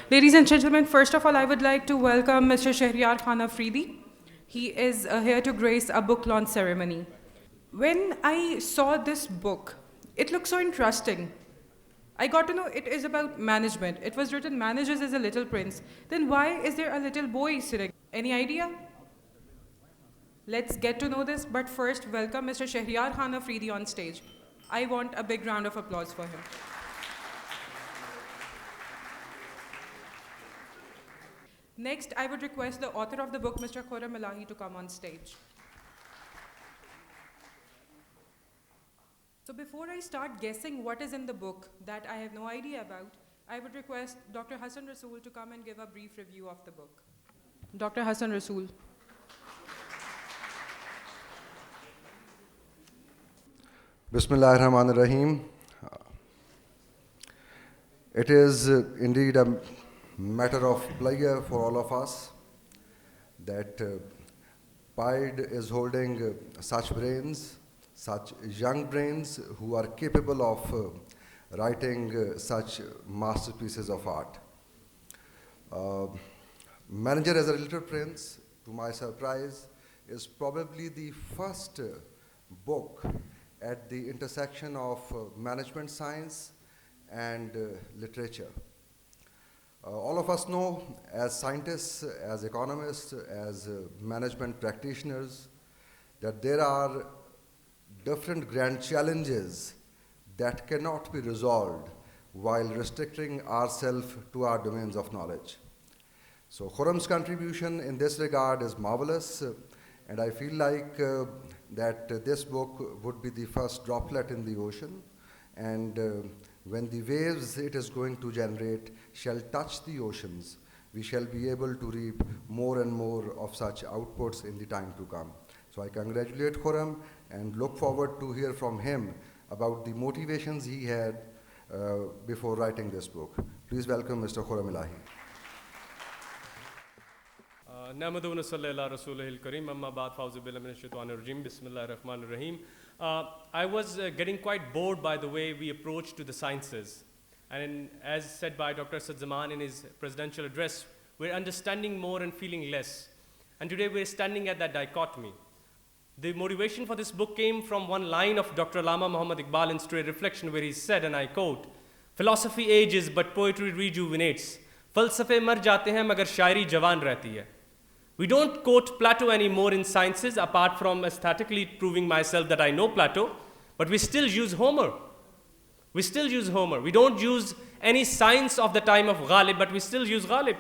Ladies and gentlemen, first of all, I would like to welcome Mr. Shahryar Khan Afridi. He is here to grace a book launch ceremony. When I saw this book, it looked so interesting. I got to know it is about management. It was written, "Manages as a little prince." Then why is there a little boy sitting? Any idea? Let's get to know this, but first, welcome Mr. Shahryar Khan Afridi on stage. I want a big round of applause for him. Next, I would request the author of the book, Mr. Khurram Ellahi, to come on stage. So before I start guessing what is in the book that I have no idea about, I would request Dr. Hassan Rasool to come and give a brief review of the book. Dr. Hassan Rasool. Bismillahirrahmanirrahim. It is indeed a matter of pleasure for all of us that PIDE is holding such brains, such young brains who are capable of writing such masterpieces of art. Manager as a Little Prince, to my surprise, is probably the first book at the intersection of management science and literature. All of us know, as scientists, as economists, as management practitioners, that there are different grand challenges that cannot be resolved while restricting ourselves to our domains of knowledge. So Khurram's contribution in this regard is marvelous, and I feel like that this book would be the first droplet in the ocean, and when the waves it is going to generate shall touch the oceans, we shall be able to reap more and more of such outputs in the time to come. So I congratulate Khurram and look forward to hear from him about the motivations he had before writing this book. Please welcome Mr. Khurram Ellahi. نحمده ونصلي على رسوله الكريم أما بعد فأعوذ بالله من الشيطان الرجيم بسم الله الرحمن الرحيم. I was getting quite bored by the way we approach to the sciences, and as said by Dr. Asad Zaman in his presidential address, we're understanding more and feeling less, and today we're standing at that dichotomy. The motivation for this book came from one line of Dr. Allama Muhammad Iqbal in Stray Reflection, where he said, and I quote, "Philosophy ages but poetry rejuvenates. फलसफे मर जाते हैं मगर शायरी जवान रहती है." We don't quote Plato anymore in sciences, apart from aesthetically proving myself that I know Plato, but we still use Homer. We still use Homer. We don't use any science of the time of Ghalib, but we still use Ghalib.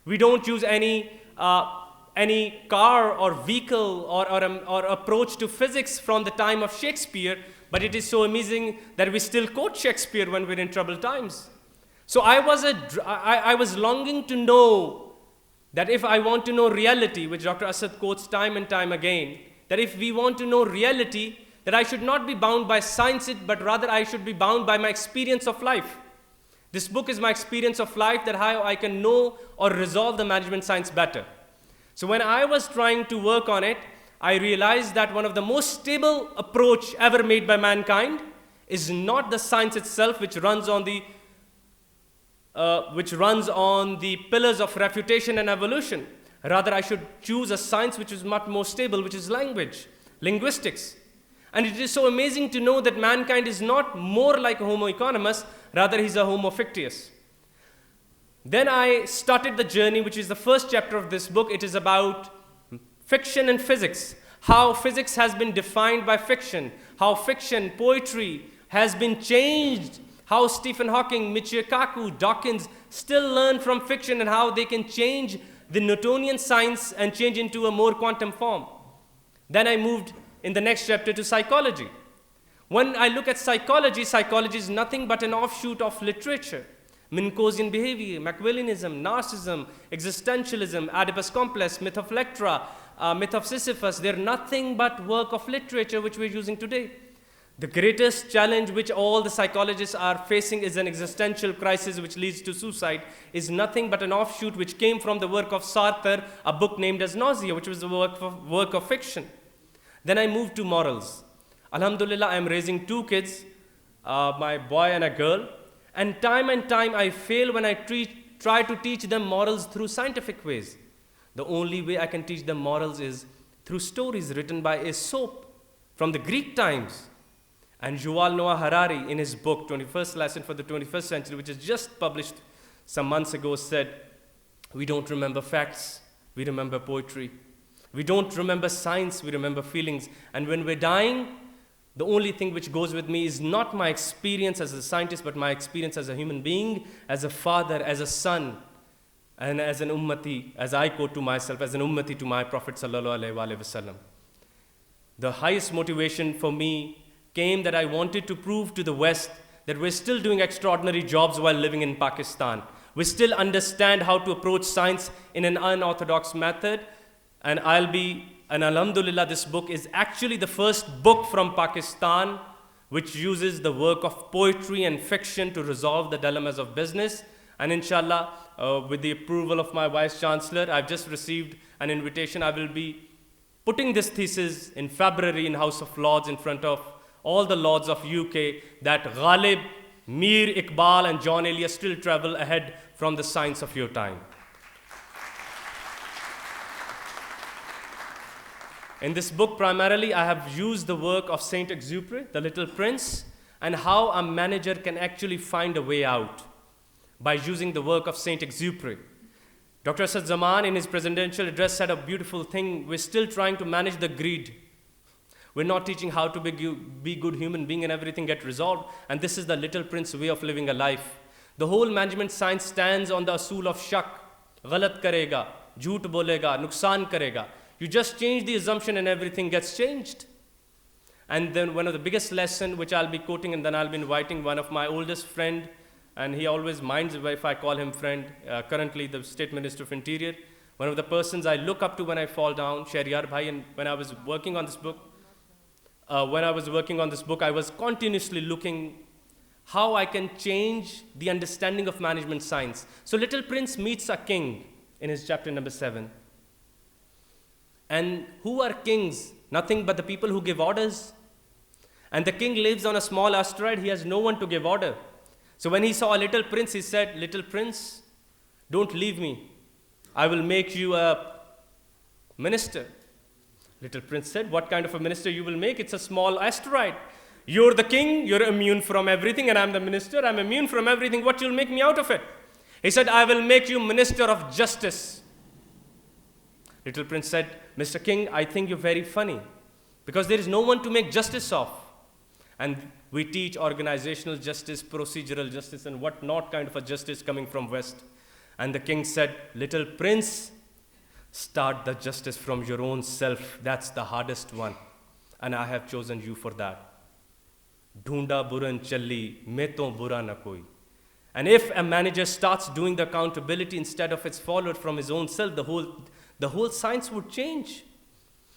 We don't use any car or vehicle or approach to physics from the time of Shakespeare, but it is so amazing that we still quote Shakespeare when we're in troubled times. So I was longing to know that if I want to know reality, which Dr. Asad quotes time and time again, that if we want to know reality, that I should not be bound by science, but rather I should be bound by my experience of life. This book is my experience of life, that how I can know or resolve the management science better. So when I was trying to work on it, I realized that one of the most stable approach ever made by mankind is not the science itself, which runs on the pillars of refutation and evolution. Rather, I should choose a science which is much more stable, which is language, linguistics. And it is so amazing to know that mankind is not more like a Homo economus, rather he's a Homo fictius. Then I started the journey, which is the first chapter of this book. It is about fiction and physics, how physics has been defined by fiction, how fiction, poetry has been changed, how Stephen Hawking, Michio Kaku, Dawkins still learn from fiction, and how they can change the Newtonian science and change into a more quantum form. Then I moved in the next chapter to psychology. When I look at psychology, psychology is nothing but an offshoot of literature. Minkosian behavior, Machiavellianism, narcissism, existentialism, Oedipus complex, myth of Electra, myth of Sisyphus, they're nothing but work of literature which we're using today. The greatest challenge which all the psychologists are facing is an existential crisis which leads to suicide, is nothing but an offshoot which came from the work of Sartre, a book named as Nausea, which was the work of fiction. Then I moved to morals. Alhamdulillah, I am raising 2 kids, my boy and a girl, and time I fail when I try to teach them morals through scientific ways. The only way I can teach them morals is through stories written by Aesop from the Greek times. And Yuval Noah Harari, in his book, 21st Lesson for the 21st Century, which is just published some months ago, said, we don't remember facts, we remember poetry. We don't remember science, we remember feelings. And when we're dying, the only thing which goes with me is not my experience as a scientist, but my experience as a human being, as a father, as a son, and as an ummati, as I quote to myself, as an ummati to my Prophet sallallahu alaihi wasallam. The highest motivation for me came that I wanted to prove to the West that we're still doing extraordinary jobs while living in Pakistan. We still understand how to approach science in an unorthodox method, and alhamdulillah, this book is actually the first book from Pakistan which uses the work of poetry and fiction to resolve the dilemmas of business. And inshallah, with the approval of my Vice Chancellor, I've just received an invitation. I will be putting this thesis in February in House of Lords in front of all the Lords of UK, that Ghalib, Mir Iqbal and John Elias still travel ahead from the science of your time. In this book, primarily, I have used the work of Saint Exupéry, The Little Prince, and how a manager can actually find a way out by using the work of Saint Exupéry. Dr. Asad Zaman, in his presidential address, said a beautiful thing. We're still trying to manage the greed. We're not teaching how to be good human being and everything get resolved. And this is the Little Prince way of living a life. The whole management science stands on the asool of shak. Galat karega, jhoot bolega, nuksan karega. You just change the assumption and everything gets changed. And then one of the biggest lessons, which I'll be quoting, and then I'll be inviting one of my oldest friend, and he always minds if I call him friend, currently the State Minister of Interior. One of the persons I look up to when I fall down, Shahryar Bhai, and when I was working on this book, I was continuously looking how I can change the understanding of management science. So Little Prince meets a king in his chapter number 7. And who are kings? Nothing but the people who give orders. And the king lives on a small asteroid. He has no one to give order. So when he saw a little prince, he said, Little Prince, don't leave me. I will make you a minister. Little Prince said, what kind of a minister you will make? It's a small asteroid. You're the king, you're immune from everything, and I'm the minister, I'm immune from everything. What you'll make me out of it? He said, I will make you minister of justice. Little Prince said, Mr. King, I think you're very funny, because there is no one to make justice of. And we teach organizational justice, procedural justice, and what not kind of a justice coming from West. And the king said, Little Prince, start the justice from your own self. That's the hardest one. And I have chosen you for that. Dhunda buran challi, mein to bura na koi. And if a manager starts doing the accountability instead of it's followed from his own self, the whole science would change.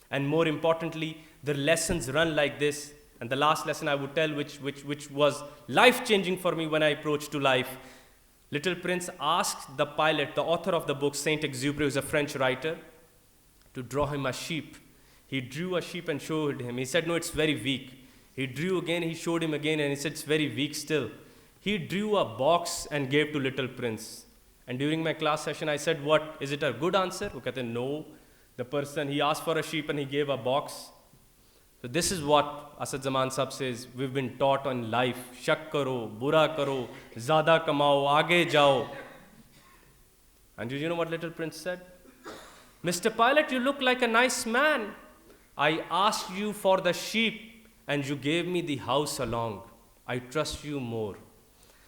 And more importantly, the lessons run like this. And the last lesson I would tell, which was life-changing for me when I approached to life. Little Prince asked the pilot, the author of the book, Saint Exupéry, who's a French writer, to draw him a sheep. He drew a sheep and showed him. He said, no, it's very weak. He drew again, he showed him again, and he said, it's very weak still. He drew a box and gave to Little Prince. And during my class session, I said, what, is it a good answer? He said, no. The person, he asked for a sheep and he gave a box. So this is what Asad Zaman Sahab says, we've been taught on life. Shak karo, bura karo, zada kamao, aage jao. And do you know what Little Prince said? Mr. Pilot, you look like a nice man. I asked you for the sheep and you gave me the house along. I trust you more.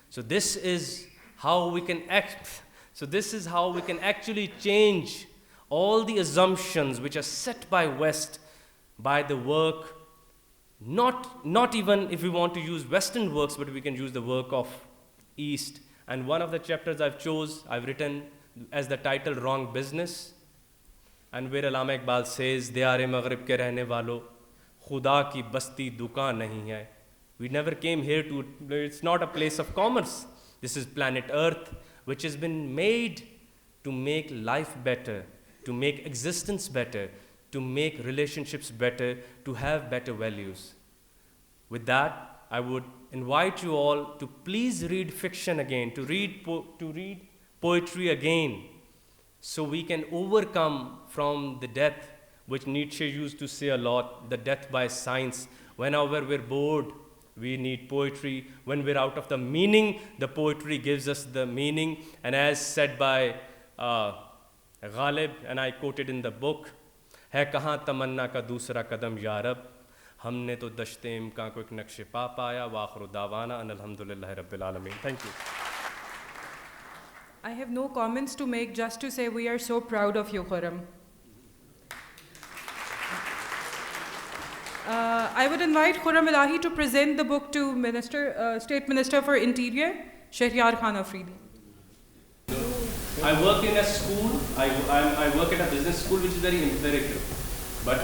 So this is how we can act. So this is how we can actually change all the assumptions which are set by West, by the work, not even if we want to use Western works, but we can use the work of East. And one of the chapters I've written as the title, Wrong Business. And where Allama Iqbal says, Diyar-e Maghrib ke rehne walo, Khuda ki basti dukaan nahi hai. We never came here to, it's not a place of commerce. This is planet Earth, which has been made to make life better, to make existence better, to make relationships better, to have better values. With that, I would invite you all to please read fiction again, to read poetry again, so we can overcome from the death, which Nietzsche used to say a lot, the death by science. Whenever we're bored, we need poetry. When we're out of the meaning, the poetry gives us the meaning. And as said by Ghalib, and I quoted in the book, है कहाँ तमन्ना का दूसरा कदम यारब, हमने तो दश्ते इम्कां को एक नक्शे पा पाया, वाखिरु दावाना अनिल हम्दुलिल्लाहि रब्बिल आलमीन. Thank you. I have no comments to make, just to say we are so proud of you, Khurram. I would invite Khurram Ellahi to present the book to State Minister for Interior, Shahryar Khan Afridi. I work in a school, I work at a business school which is very empirical. But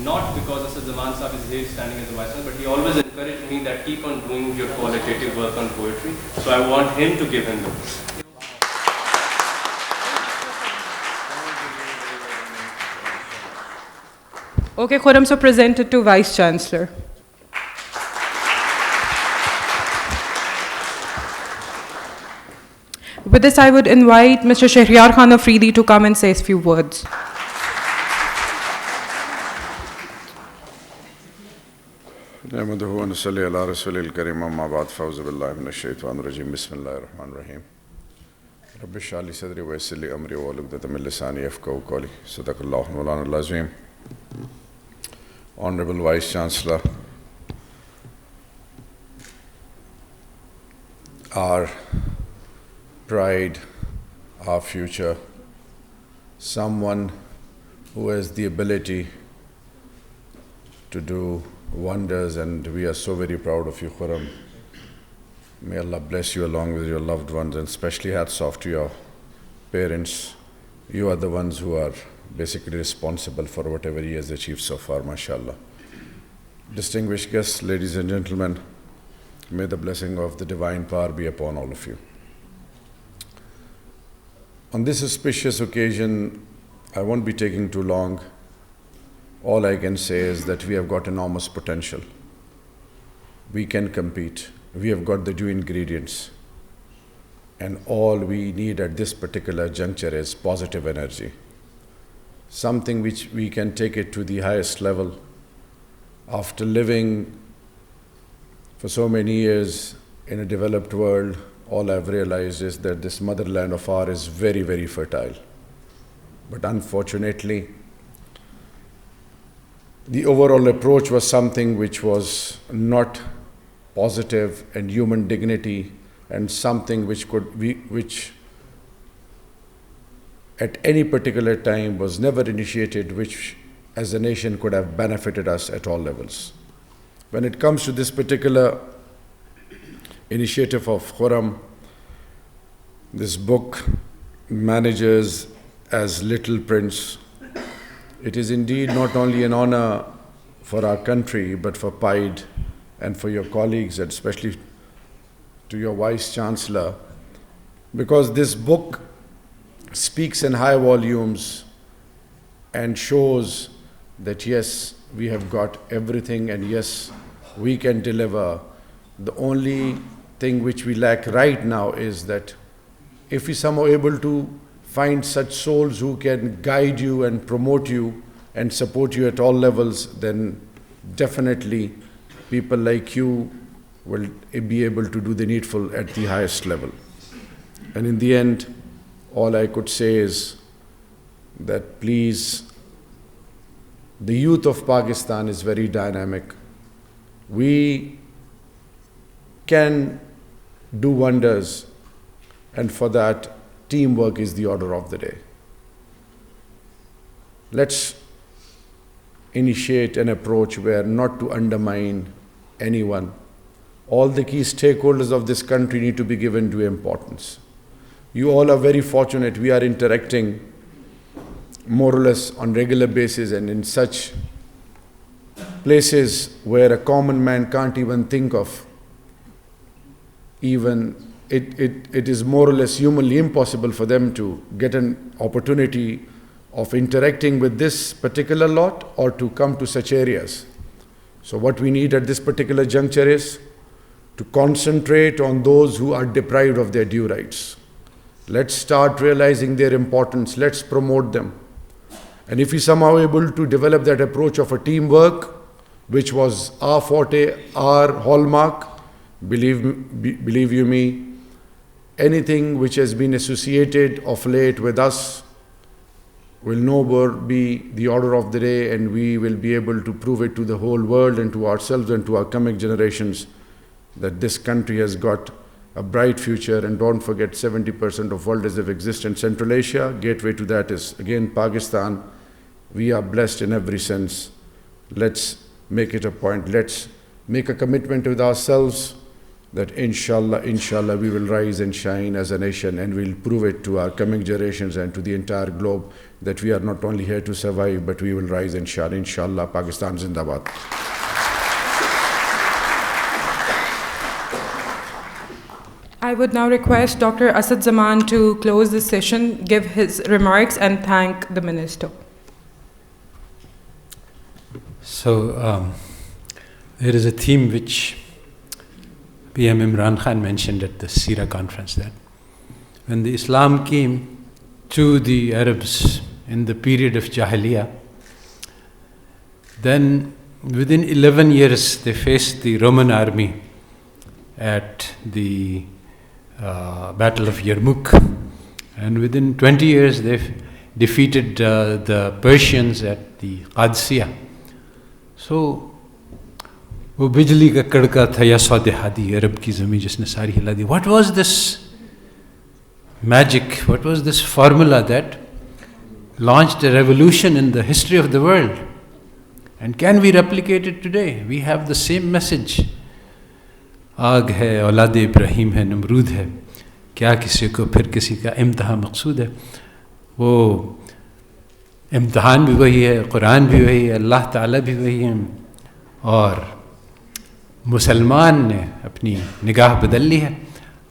not because Asad Zaman Sahib is here standing as a vice chancellor, but he always encouraged me that keep on doing your qualitative work on poetry. So I want him to give him the book. Okay, Khurram, so present it to Vice Chancellor. With this, I would invite Mr. Shahryar Khan Afridi to come and say a few words. نحمده ونصلي على رسوله الكريم أما بعد فأعوذ بالله من الشيطان الرجيم بسم الله الرحمن الرحيم رب اشرح لي صدري ويسر لي أمري واحلل عقدة من لساني يفقهوا قولي صدق الله مولانا العظيم. Honorable Vice Chancellor, our pride, our future, someone who has the ability to do wonders, and we are so very proud of you, Khurram. May Allah bless you along with your loved ones, and especially hats off to your parents. You are the ones who are basically responsible for whatever he has achieved so far, mashallah. Distinguished guests, ladies and gentlemen, may the blessing of the divine power be upon all of you. On this auspicious occasion, I won't be taking too long. All I can say is that we have got enormous potential. We can compete. We have got the due ingredients. And all we need at this particular juncture is positive energy. Something which we can take it to the highest level. After living for so many years in a developed world, all I've realized is that this motherland of ours is very, very fertile. But unfortunately, the overall approach was something which was not positive and human dignity, and something which at any particular time was never initiated, which as a nation could have benefited us at all levels. When it comes to this particular initiative of Khurram, this book, Managers as Little Prince, it is indeed not only an honor for our country, but for PIDE and for your colleagues, and especially to your Vice Chancellor, because this book speaks in high volumes and shows that yes, we have got everything, and yes, we can deliver. The only thing which we lack right now is that if we somehow able to find such souls who can guide you and promote you and support you at all levels, then definitely people like you will be able to do the needful at the highest level. And in the end, all I could say is that please, the youth of Pakistan is very dynamic. We can do wonders, and for that, teamwork is the order of the day. Let's initiate an approach where not to undermine anyone. All the key stakeholders of this country need to be given due importance. You all are very fortunate. We are interacting more or less on regular basis, and in such places where a common man can't even think of. Even it is more or less humanly impossible for them to get an opportunity of interacting with this particular lot or to come to such areas. So what we need at this particular juncture is to concentrate on those who are deprived of their due rights. Let's start realizing their importance. Let's promote them. And if we somehow able to develop that approach of a teamwork, which was our forte, our hallmark, believe you me, anything which has been associated of late with us will no more be the order of the day, and we will be able to prove it to the whole world and to ourselves and to our coming generations that this country has got a bright future. And don't forget, 70% of world is of existence. Central Asia, gateway to that is again Pakistan. We are blessed in every sense. Let's make it a point. Let's make a commitment with ourselves that inshallah, we will rise and shine as a nation, and we'll prove it to our coming generations and to the entire globe that we are not only here to survive, but we will rise and shine. Inshallah, Pakistan Zindabad. I would now request Dr. Asad Zaman to close this session, give his remarks, and thank the Minister. So, there is a theme which PM Imran Khan mentioned at the Sira conference, that when the Islam came to the Arabs in the period of Jahiliyyah, then within 11 years they faced the Roman army at the Battle of Yarmouk, and within 20 years they defeated the Persians at the Qadisiyah. So وہ بجلی کا کڑکا تھا یا سود ہادی عرب کی زمین جس نے ساری ہلا دی. What was this magic? What was this formula that launched a revolution in the history of the world? And can we replicate it today? We have the same message. آگ ہے، اولاد ابراہیم ہے، نمرود ہے، کیا کسی کو پھر کسی کا امتحان مقصود ہے. وہ امتحان بھی وہی ہے، قرآن بھی وہی ہے، اللہ تعالیٰ بھی وہی ہے، اور مسلمان نے اپنی نگاہ بدل لی ہے.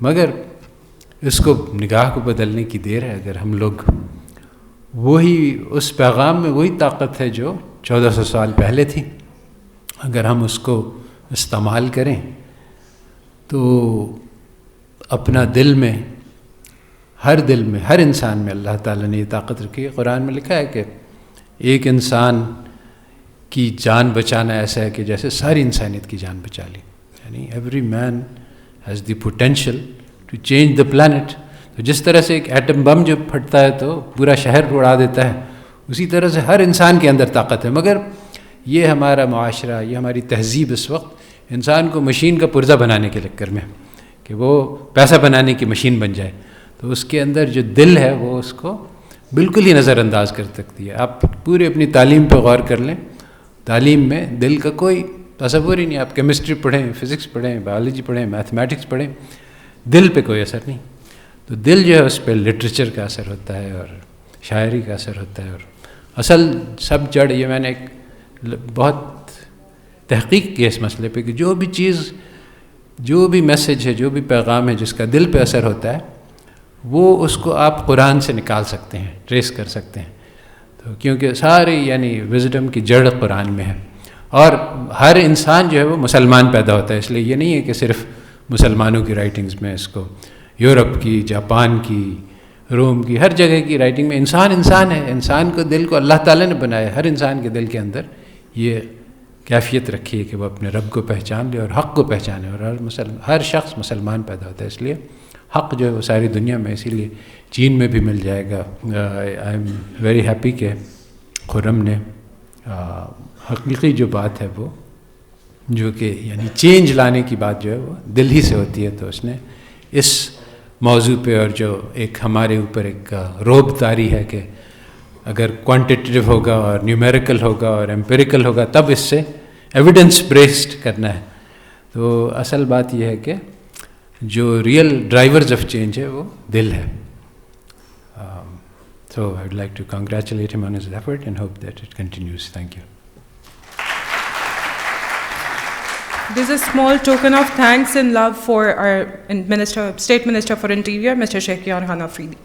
مگر اس کو نگاہ کو بدلنے کی دیر ہے. اگر ہم لوگ وہی اس پیغام میں وہی طاقت ہے جو 1400 سال پہلے تھی، اگر ہم اس کو استعمال کریں تو اپنا دل میں، ہر دل میں، ہر انسان میں اللہ تعالیٰ نے یہ طاقت رکھی ہے. قرآن میں لکھا ہے کہ ایک انسان کی جان بچانا ایسا ہے کہ جیسے ساری انسانیت کی جان بچا لی. یعنی every man has the potential to change the planet. تو جس طرح سے ایک ایٹم بم جب پھٹتا ہے تو پورا شہر اڑا دیتا ہے، اسی طرح سے ہر انسان کے اندر طاقت ہے. مگر یہ ہمارا معاشرہ، یہ ہماری تہذیب اس وقت انسان کو مشین کا پرزہ بنانے کے چکر میں، کہ وہ پیسہ بنانے کی مشین بن جائے، تو اس کے اندر جو دل ہے وہ اس کو بالکل ہی نظر انداز کر سکتی ہے. آپ پوری اپنی تعلیم پہ غور کر لیں، تعلیم میں دل کا کوئی تصور ہی نہیں. آپ کیمسٹری پڑھیں، فزکس پڑھیں، بایولوجی پڑھیں، میتھمیٹکس پڑھیں، دل پہ کوئی اثر نہیں. تو دل جو ہے اس پہ لٹریچر کا اثر ہوتا ہے اور شاعری کا اثر ہوتا ہے. اور اصل سب جڑ، یہ میں نے ایک بہت تحقیق کی اس مسئلے پہ کہ جو بھی چیز، جو بھی میسج ہے، جو بھی پیغام ہے جس کا دل پہ اثر ہوتا ہے، وہ اس کو آپ قرآن سے نکال سکتے ہیں، ٹریس کر سکتے ہیں. تو کیونکہ سارے یعنی وزڈم کی جڑ قرآن میں ہے. اور ہر انسان جو ہے وہ مسلمان پیدا ہوتا ہے، اس لیے یہ نہیں ہے کہ صرف مسلمانوں کی رائٹنگز میں اس کو، یورپ کی، جاپان کی، روم کی، ہر جگہ کی رائٹنگ میں انسان ہے. انسان کو، دل کو اللہ تعالیٰ نے بنایا. ہر انسان کے دل کے اندر یہ کیفیت رکھی ہے کہ وہ اپنے رب کو پہچان لے اور حق کو پہچانے. اور ہر شخص مسلمان پیدا ہوتا ہے. اس لیے حق جو ہے وہ ساری دنیا میں، اسی لیے چین میں بھی مل جائے گا. آئی ایم ویری ہیپی کہ خرم نے حقیقی جو بات ہے وہ، جو کہ یعنی چینج لانے کی بات جو ہے وہ دل ہی سے ہوتی ہے، تو اس نے اس موضوع پہ، اور جو ایک ہمارے اوپر ایک روب طاری ہے کہ اگر کوانٹیٹیو ہوگا اور نیومیریکل ہوگا اور ایمپیریکل ہوگا تب اس سے ایویڈنس بیسڈ کرنا ہے. تو اصل بات یہ ہے کہ جو ریئل ڈرائیورز آف چینج ہے وہ دل ہے. So I would like to congratulate him on his effort and hope that it continues. Thank you. This is a small token of thanks and love for our State Minister for Interior, Mr. Shehryar Khan Afridi.